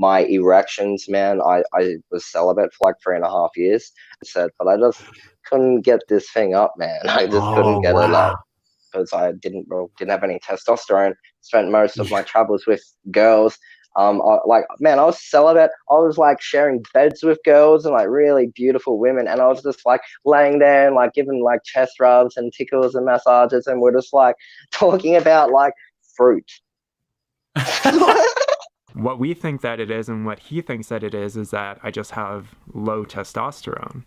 my erections, man, I was celibate for like 3.5 years. I said, but I just couldn't get this thing up, man. I just couldn't Oh, get it up wow. because I didn't have any testosterone. Spent most of Yeah. my travels with girls. Like, man, I was celibate. I was like sharing beds with girls and like really beautiful women, and I was just like laying there and like giving like chest rubs and tickles and massages, and we're just like talking about like fruit. What we think that it is and what he thinks that it is that I just have low testosterone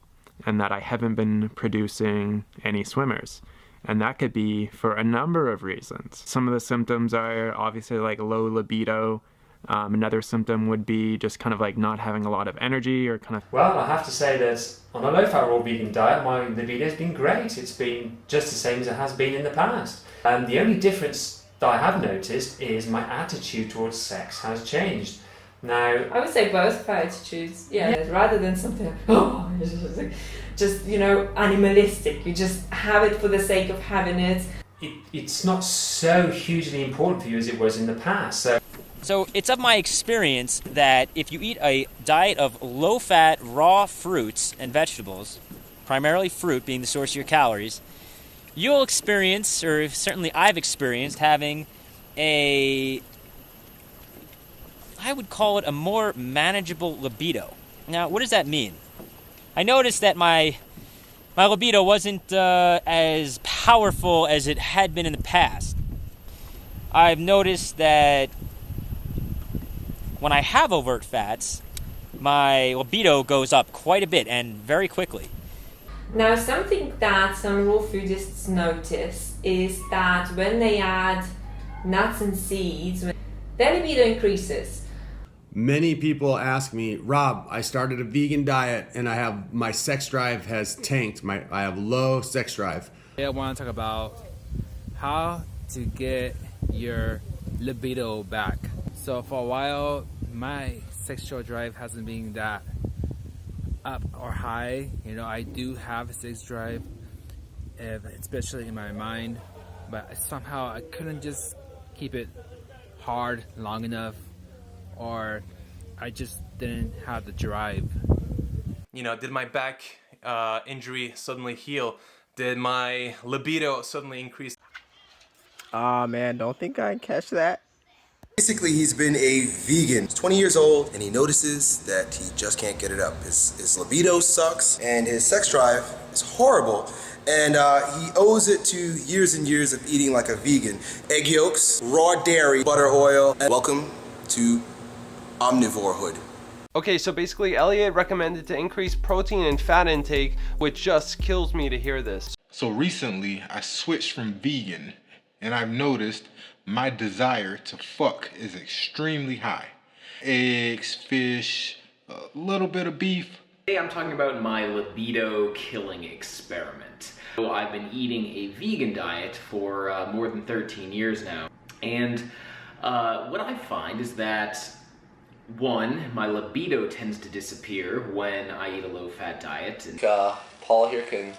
and that I haven't been producing any swimmers. And that could be for a number of reasons. Some of the symptoms are obviously like low libido. Another symptom would be just kind of like not having a lot of energy or kind of. Well, I have to say that on a low-fat raw vegan diet, my libido has been great. It's been just the same as it has been in the past. And the only difference that I have noticed is my attitude towards sex has changed. Now, I would say both attitudes, yeah. Rather than something like, oh, just animalistic. You just have it for the sake of having it. It's not so hugely important for you as it was in the past. So it's of my experience that if you eat a diet of low-fat, raw fruits and vegetables, primarily fruit being the source of your calories, you'll experience, or certainly I've experienced, having I would call it a more manageable libido. Now, what does that mean? I noticed that my libido wasn't as powerful as it had been in the past. I've noticed that when I have overt fats, my libido goes up quite a bit and very quickly. Now, something that some raw foodists notice is that when they add nuts and seeds, their libido increases. Many people ask me, Rob, I started a vegan diet and my sex drive has tanked. I have low sex drive. I want to talk about how to get your libido back. So for a while, my sexual drive hasn't been that up or high. I do have a sex drive, especially in my mind, but somehow I couldn't just keep it hard long enough, or I just didn't have the drive. Did my back injury suddenly heal? Did my libido suddenly increase? Aw, man, don't think I catch that. Basically, he's been a vegan. He's 20 years old, and he notices that he just can't get it up. His libido sucks, and his sex drive is horrible. And he owes it to years and years of eating like a vegan. Egg yolks, raw dairy, butter oil, and welcome to omnivorehood. Okay, so basically Elliot recommended to increase protein and fat intake, which just kills me to hear this. So recently, I switched from vegan, and I've noticed my desire to fuck is extremely high. Eggs, fish, a little bit of beef. Today I'm talking about my libido killing experiment. So I've been eating a vegan diet for more than 13 years now. And what I find is that, one, my libido tends to disappear when I eat a low-fat diet. Paul here can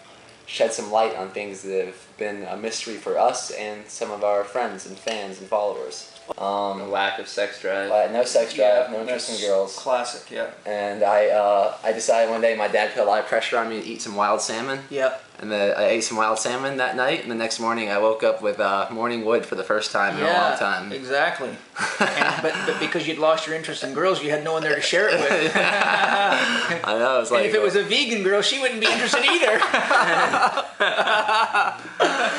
shed some light on things that have been a mystery for us and some of our friends and fans and followers. A lack of sex drive. No sex drive, no interest in girls. Classic, yeah. And I decided one day my dad put a lot of pressure on me to eat some wild salmon. Yep. And I ate some wild salmon that night, and the next morning I woke up with morning wood for the first time in a long time. Exactly. But because you'd lost your interest in girls, you had no one there to share it with. I know, it's like... And if it was a vegan girl, she wouldn't be interested either.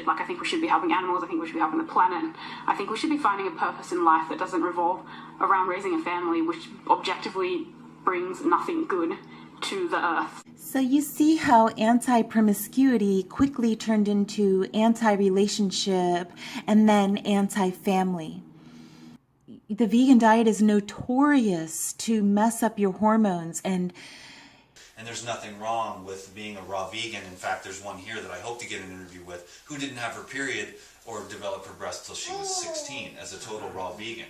Like, I think we should be helping animals, I think we should be helping the planet. I think we should be finding a purpose in life that doesn't revolve around raising a family, which objectively brings nothing good to the earth. So you see how anti-promiscuity quickly turned into anti-relationship and then anti-family. The vegan diet is notorious to mess up your hormones, and there's nothing wrong with being a raw vegan. In fact, there's one here that I hope to get an interview with who didn't have her period or develop her breast till she was 16 as a total raw vegan.